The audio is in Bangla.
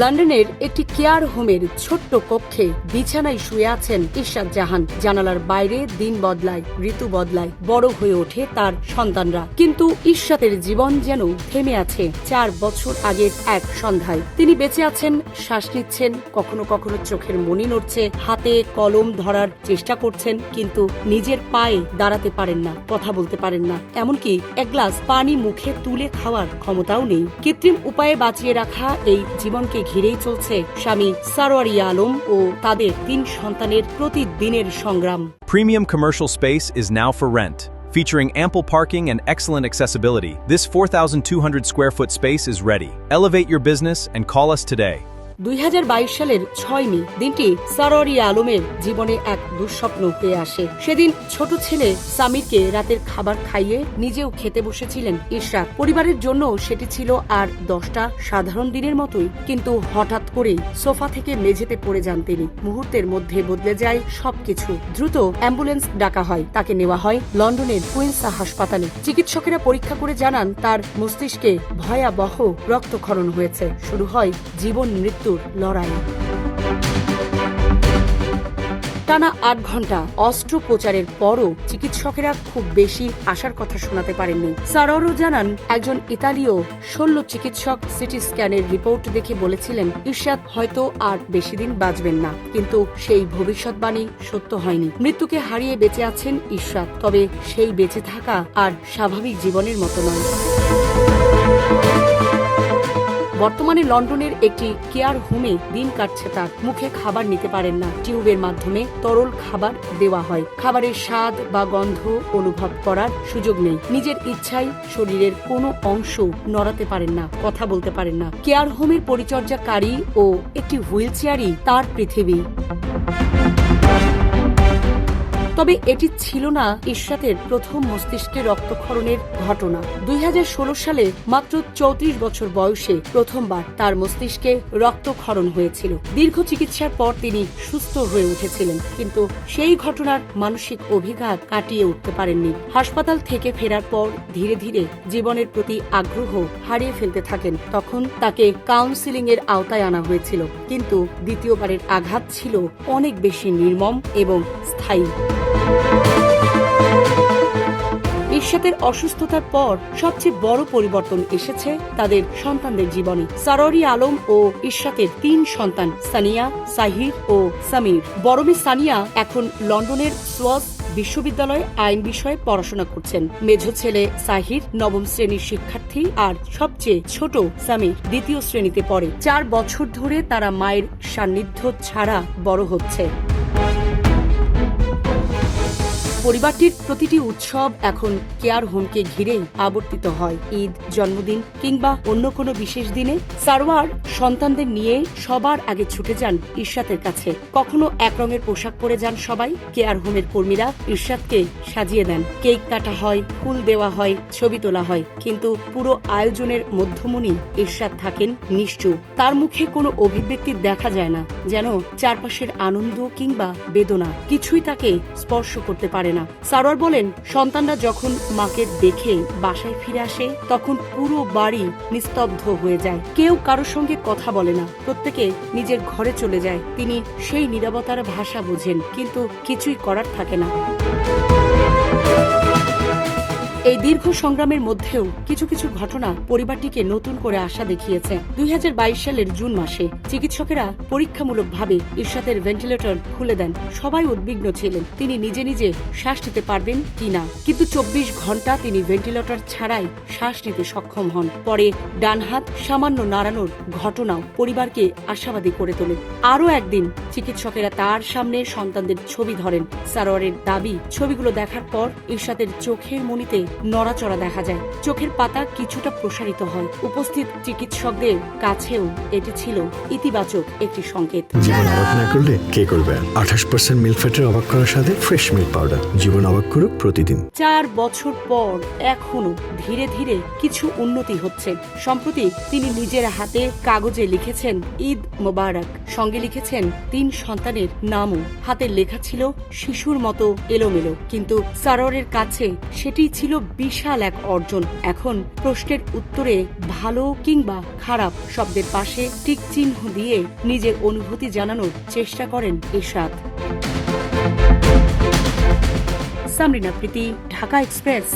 লন্ডনের একটি কেয়ার হোমের ছোট্ট কক্ষে বিছানায় শুয়ে আছেন ইশরাত জাহান। জানালার বাইরে দিন বদলায়, ঋতু বদলায়, বড় হয়ে ওঠে তার সন্তানরা। কিন্তু ইশরাতের জীবন যেন থেমে আছে 4 বছর আগের এক সন্ধ্যায়। তিনি বেঁচে আছেন, শ্বাস নিচ্ছেন, কখনো কখনো চোখের মনি নড়ছে, হাতে কলম ধরার চেষ্টা করছেন, কিন্তু নিজের পায়ে দাঁড়াতে পারেন না, কথা বলতে পারেন না, এমনকি এক গ্লাস পানি মুখে তুলে খাওয়ার ক্ষমতাও নেই। কৃত্রিম উপায়ে বাঁচিয়ে রাখা এই জীবনকে ঘিরেই চলছে স্বামী সারোয়ার আলম ও তাদের 3 সন্তানের প্রতিদিনের সংগ্রাম। Premium commercial space is now for rent. Featuring ample parking and excellent accessibility, this 4,200 square foot space is ready. Elevate your business and call us today. 2022 সালের 6 মে দিনটি সারোয়ার আলমের জীবনে এক দুঃস্বপ্ন হয়ে আসে। সেদিন ছোট ছেলে সামিরকে রাতের খাবার খাইয়ে নিজেও খেতে বসেছিলেন ইশরাত। পরিবারের জন্য সেটি ছিল আর 10টা সাধারণ দিনের মতোই, কিন্তু হঠাৎ করেই সোফা থেকে মেঝেতে পড়ে যান তিনি। মুহূর্তের মধ্যে বদলে যায় সবকিছু। দ্রুত অ্যাম্বুলেন্স ডাকা হয়, তাকে নেওয়া হয় লন্ডনের কুইন্স হাসপাতালে। চিকিৎসকেরা পরীক্ষা করে জানান তার মস্তিষ্কে ভয়াবহ রক্তক্ষরণ হয়েছে। শুরু হয় জীবন মৃত্যু লড়াই। টানা 8 ঘন্টা অস্ত্রোপচারের পরও চিকিৎসকেরা খুব বেশি আশার কথা শোনাতে পারেননি। সারোয়ারও জানান, একজন ইতালীয় শল্য চিকিৎসক সিটি স্ক্যানের রিপোর্ট দেখে বলেছিলেন ইশরাত হয়তো আর বেশি দিন বাঁচবেন না, কিন্তু সেই ভবিষ্যৎবাণী সত্য হয়নি। মৃত্যুকে হারিয়ে বেঁচে আছেন ইশরাত, তবে সেই বেঁচে থাকা আর স্বাভাবিক জীবনের মতো নয়। বর্তমানে লন্ডনের একটি কেয়ার হোমে দিন কাটছে তার। মুখে খাবার নিতে পারেন না, টিউবের মাধ্যমে তরল খাবার দেওয়া হয়। খাবারের স্বাদ বা গন্ধ অনুভব করার সুযোগ নেই। নিজের ইচ্ছায় শরীরের কোনো অংশ নড়াতে পারেন না, কথা বলতে পারেন না। কেয়ার হোমের পরিচর্যাকারী ও একটি হুইল চেয়ারই তার পৃথিবী। তবে এটি ছিল না ইশরাতের প্রথম মস্তিষ্কে রক্তক্ষরণের ঘটনা। 2016 সালে মাত্র 34 বছর বয়সে প্রথমবার তার মস্তিষ্কে রক্তক্ষরণ হয়েছিল। দীর্ঘ চিকিৎসার পর তিনি সুস্থ হয়ে উঠেছিলেন, কিন্তু সেই ঘটনার মানসিক অভিঘাত কাটিয়ে উঠতে পারেননি। হাসপাতাল থেকে ফেরার পর ধীরে ধীরে জীবনের প্রতি আগ্রহ হারিয়ে ফেলতে থাকেন। তখন তাকে কাউন্সিলিং এর আওতায় আনা হয়েছিল, কিন্তু দ্বিতীয়বারের আঘাত ছিল অনেক বেশি নির্মম এবং স্থায়ী। ইশরাতের অসুস্থতার পর সবচেয়ে বড় পরিবর্তন এসেছে তাদের সন্তানদের জীবনে। সারোয়ার আলম ও ইশরাতের 3 সন্তান সানিয়া, সাহির ও সামির। বড় মেয়ে সানিয়া এখন লন্ডনের সোয়াস বিশ্ববিদ্যালয়ে আইন বিষয়ে পড়াশোনা করছেন। মেঝো ছেলে সাহির 9ম শ্রেণীর শিক্ষার্থী, আর সবচেয়ে ছোট সামির 2য় শ্রেণীতে পড়ে। 4 বছর ধরে তারা মায়ের সান্নিধ্য ছাড়া বড় হচ্ছে। পরিবারটির প্রতিটি উৎসব এখন কেয়ার হোমকে ঘিরেই আবর্তিত হয়। ঈদ, জন্মদিন কিংবা অন্য কোনো বিশেষ দিনে সারোয়ার সন্তানদের নিয়ে সবার আগে ছুটে যান ইশরাতের কাছে। কখনো এক রঙের পোশাক পরে যান সবাই। কেয়ার হোমের কর্মীরা ইশরাতকে সাজিয়ে দেন, কেক কাটা হয়, ফুল দেওয়া হয়, ছবি তোলা হয়, কিন্তু পুরো আয়োজনের মধ্যমণি ইশরাত থাকেন নিশ্চুপ। তার মুখে কোনো অভিব্যক্তি দেখা যায় না, যেন চারপাশের আনন্দ কিংবা বেদনা কিছুই তাকে স্পর্শ করতে পারে না। সারোয়ার বলেন, সন্তানরা যখন মাকে দেখে বাসায় ফিরে আসে তখন পুরো বাড়ি নিস্তব্ধ হয়ে যায়। কেউ কারোর সঙ্গে কথা বলে না, প্রত্যেকে নিজের ঘরে চলে যায়। তিনি সেই নীরবতার ভাষা বোঝেন, কিন্তু কিছুই করার থাকে না। এই দীর্ঘ সংগ্রামের মধ্যেও কিছু কিছু ঘটনা পরিবারটিকে নতুন করে আশা দেখিয়েছে। 2022 সালের জুন মাসে চিকিৎসকেরা পরীক্ষামূলকভাবে ইশরাতের ভেন্টিলেটর খুলে দেন। সবাই উদ্বিগ্ন ছিলেন তিনি নিজে নিজে শ্বাস নিতে পারবেন কিনা, কিন্তু 24 ঘন্টা তিনি ভেন্টিলেটর ছাড়াই শ্বাস নিতে সক্ষম হন। পরে ডান হাত সামান্য নাড়ানোর ঘটনাও পরিবারকে আশাবাদী করে তোলে। আরও একদিন চিকিৎসকেরা তার সামনে সন্তানদের ছবি ধরেন। সারোয়ারের দাবি, ছবিগুলো দেখার পর ইশরাতের চোখের মনিতে নড়াচড়া দেখা যায়, চোখের পাতা কিছুটা প্রসারিত হয়। উপস্থিত চিকিৎসকদের কাছেও এটি ছিল ইতিবাচক একটি সংকেত। জীবন অবাক না করলে কে করবে? 28% মিল্ক ফ্যাটের অবাক করার সাথে ফ্রেশ মিল্ক পাউডার। জীবন অবাক করুক প্রতিদিন। 4 বছর পর এখনো ধীরে ধীরে কিছু উন্নতি হচ্ছে। সম্প্রতি তিনি নিজের হাতে কাগজে লিখেছেন ঈদ মোবারক, সঙ্গে লিখেছেন 3 সন্তানের নামও। হাতের লেখা ছিল শিশুর মতো এলোমেলো, কিন্তু সারোয়ারের কাছে সেটি ছিল বিশাল এক অর্জন। এখন প্রশ্নের উত্তরে ভালো কিংবা খারাপ শব্দের পাশে টিক চিহ্ন দিয়ে নিজের অনুভূতি জানানোর চেষ্টা করেন ইরশাদ। সামরিনা প্রীতি, ঢাকা এক্সপ্রেস।